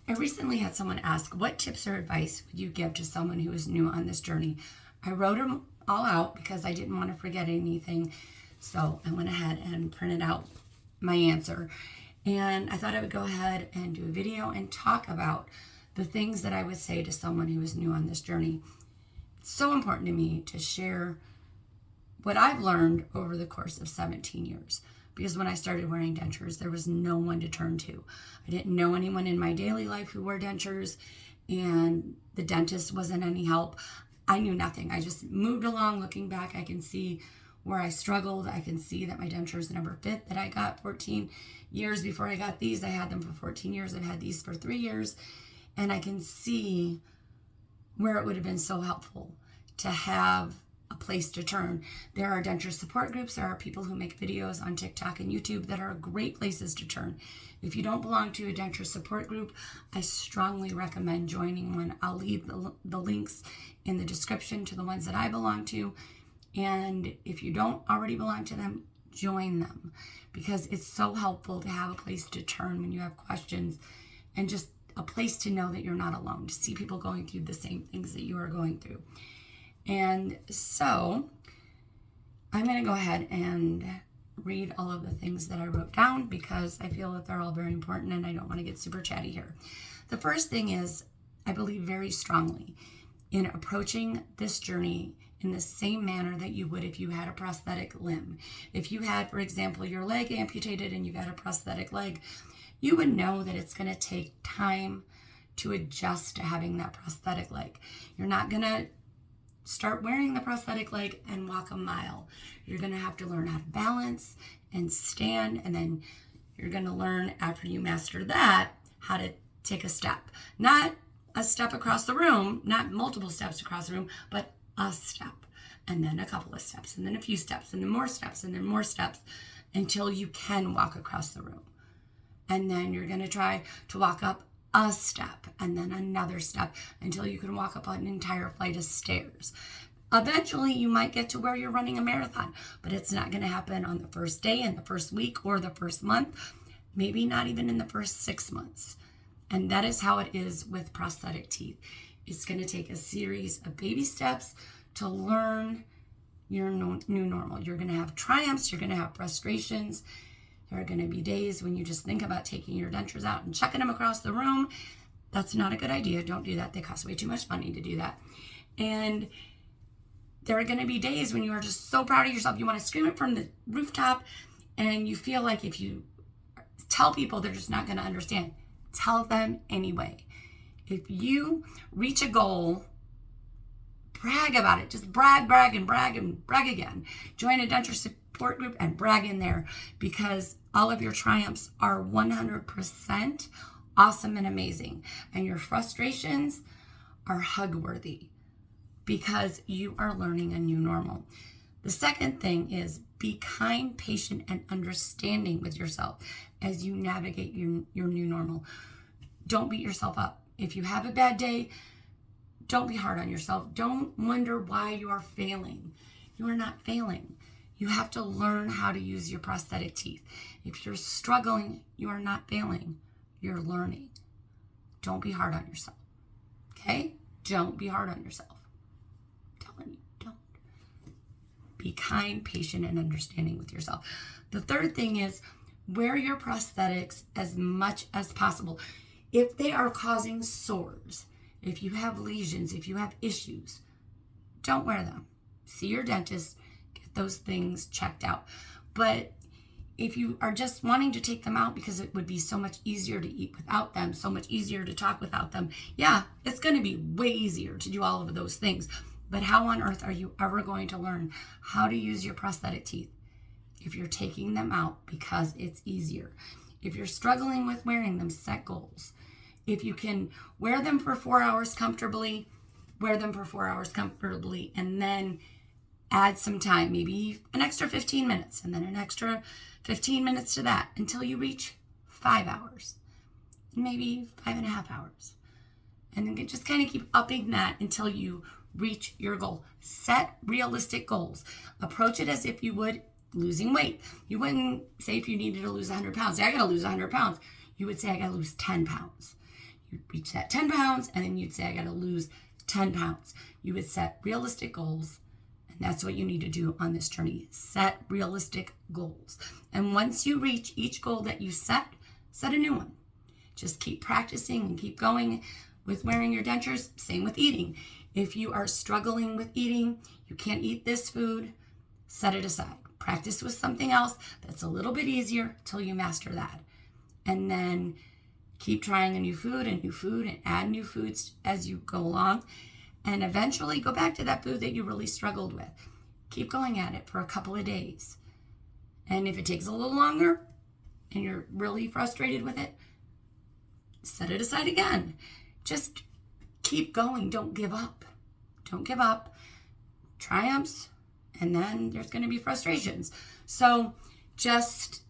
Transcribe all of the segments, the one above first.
I recently had someone ask, what tips or advice would you give to someone who is new on this journey? I wrote them all out because I didn't want to forget anything. So I went ahead and printed out my answer. And I thought I would go ahead and do a video and talk about the things that I would say to someone who is new on this journey. It's so important to me to share what I've learned over the course of 17 years. Because when I started wearing dentures, there was no one to turn to. I didn't know anyone in my daily life who wore dentures, and the dentist wasn't any help. I knew nothing. I just moved along. Looking back, I can see where I struggled. I can see that my dentures never fit, that I got 14 years before I got these. I had them for 14 years. I've had these for 3 years. And I can see where it would have been so helpful to have a place to turn. There are denture support groups. There are people who make videos on TikTok and YouTube that are great places to turn. If you don't belong to a denture support group, I strongly recommend joining one. I'll leave the links in the description to the ones that I belong to. And if you don't already belong to them, join them, because it's so helpful to have a place to turn when you have questions, and just a place to know that you're not alone, to see people going through the same things that you are going through. And so I'm going to go ahead and read all of the things that I wrote down, because I feel that they're all very important and I don't want to get super chatty here. The first thing is, I believe very strongly in approaching this journey in the same manner that you would if you had a prosthetic limb. If you had, for example, your leg amputated and you got a prosthetic leg, you would know that it's going to take time to adjust to having that prosthetic leg. You're not going to start wearing the prosthetic leg and walk a mile. You're going to have to learn how to balance and stand, and then you're going to learn, after you master that, how to take a step. Not a step across the room, not multiple steps across the room, but a step, and then a couple of steps, and then a few steps, and then more steps, and then more steps, until you can walk across the room. And then you're going to try to walk up a step, and then another step, until you can walk up an entire flight of stairs. Eventually, you might get to where you're running a marathon, but it's not going to happen on the first day, in the first week, or the first month, maybe not even in the first 6 months. And that is how it is with prosthetic teeth. It's going to take a series of baby steps to learn your new normal. You're going to have triumphs, you're going to have frustrations. There are going to be days when you just think about taking your dentures out and chucking them across the room. That's not a good idea. Don't do that. They cost way too much money to do that. And there are going to be days when you are just so proud of yourself. You want to scream it from the rooftop, and you feel like if you tell people, they're just not going to understand. Tell them anyway. If you reach a goal, brag about it. Just brag again. Join a denture support group and brag in there, because all of your triumphs are 100% awesome and amazing. And your frustrations are hug worthy, because you are learning a new normal. The second thing is, be kind, patient, and understanding with yourself as you navigate your new normal. Don't beat yourself up. If you have a bad day, don't be hard on yourself. Don't wonder why you are failing. You are not failing. You have to learn how to use your prosthetic teeth. If you're struggling, you are not failing. You're learning. Don't be hard on yourself. Okay? Don't be hard on yourself. I'm telling you, don't. Be kind, patient, and understanding with yourself. The third thing is, wear your prosthetics as much as possible. If they are causing sores, if you have lesions, if you have issues, don't wear them. See your dentist, get those things checked out. But if you are just wanting to take them out because it would be so much easier to eat without them, so much easier to talk without them, yeah, it's going to be way easier to do all of those things. But how on earth are you ever going to learn how to use your prosthetic teeth if you're taking them out because it's easier? If you're struggling with wearing them, set goals. If you can wear them for 4 hours comfortably, wear them for 4 hours comfortably, and then add some time, maybe an extra 15 minutes, and then an extra 15 minutes to that, until you reach 5 hours, maybe 5.5 hours. And then just kind of keep upping that until you reach your goal. Set realistic goals. Approach it as if you would losing weight. You wouldn't say, if you needed to lose 100 pounds, say, I got to lose 100 pounds. You would say, I got to lose 10 pounds. You'd reach that 10 pounds, and then you'd say, I got to lose 10 pounds. You would set realistic goals, and that's what you need to do on this journey. Set realistic goals. And once you reach each goal that you set a new one. Just keep practicing and keep going with wearing your dentures. Same with eating. If you are struggling with eating, you can't eat this food, set it aside. Practice with something else that's a little bit easier till you master that. And then keep trying a new food and add new foods as you go along. And eventually go back to that food that you really struggled with. Keep going at it for a couple of days. And if it takes a little longer and you're really frustrated with it, set it aside again. Just keep going. Don't give up. Don't give up. Triumphs, and then there's going to be frustrations. So just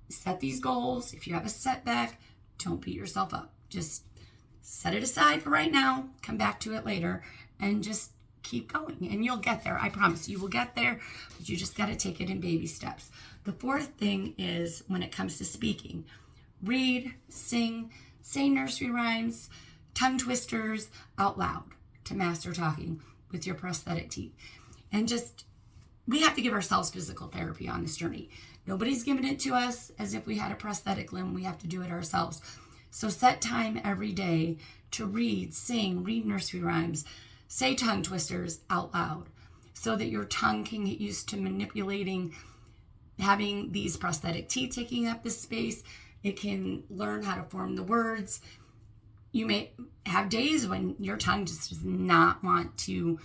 set these goals. If you have a setback, don't beat yourself up. Just set it aside for right now. Come back to it later and just keep going. And you'll get there. I promise you will get there, but you just got to take it in baby steps. The fourth thing is when it comes to speaking, read, sing, say nursery rhymes, tongue twisters out loud to master talking with your prosthetic teeth. And just, we have to give ourselves physical therapy on this journey. Nobody's giving it to us as if we had a prosthetic limb. We have to do it ourselves. So set time every day to read, sing, read nursery rhymes, say tongue twisters out loud so that your tongue can get used to manipulating, having these prosthetic teeth taking up this space. It can learn how to form the words. You may have days when your tongue just does not want to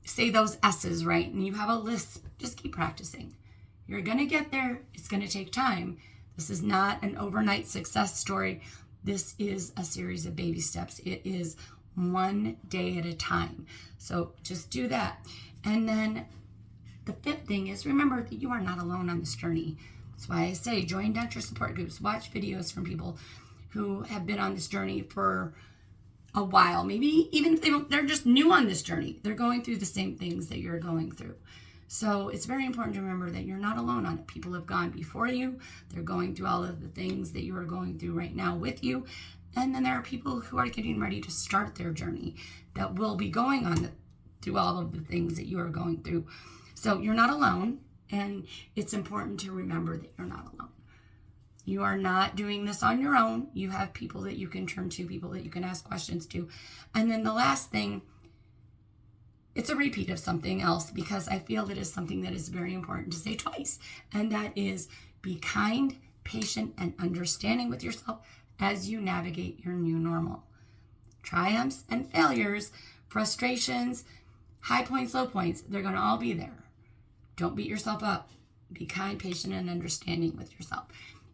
say those S's right, and you have a lisp. Just keep practicing. You're going to get there. It's going to take time. This is not an overnight success story. This is a series of baby steps. It is one day at a time. So just do that. And then the fifth thing is remember that you are not alone on this journey. That's why I say join Denture Support groups. Watch videos from people who have been on this journey for a while. Maybe even if they're just new on this journey. They're going through the same things that you're going through. So it's very important to remember that you're not alone on it. People have gone before you. They're going through all of the things that you are going through right now with you. And then there are people who are getting ready to start their journey that will be going on through all of the things that you are going through. So you're not alone. And it's important to remember that you're not alone. You are not doing this on your own. You have people that you can turn to, people that you can ask questions to. And then the last thing, it's a repeat of something else because I feel it is something that is very important to say twice. And that is be kind, patient, and understanding with yourself as you navigate your new normal. Triumphs and failures, frustrations, high points, low points, they're going to all be there. Don't beat yourself up. Be kind, patient, and understanding with yourself.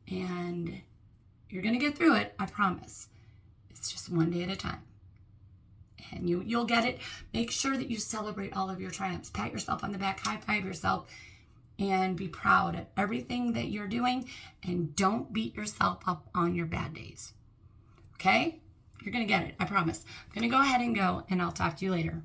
And you're going to get through it, I promise. It's just one day at a time. And you'll get it. Make sure that you celebrate all of your triumphs. Pat yourself on the back, high five yourself, and be proud of everything that you're doing. And don't beat yourself up on your bad days. Okay? You're going to get it, I promise. I'm going to go ahead and go, and I'll talk to you later.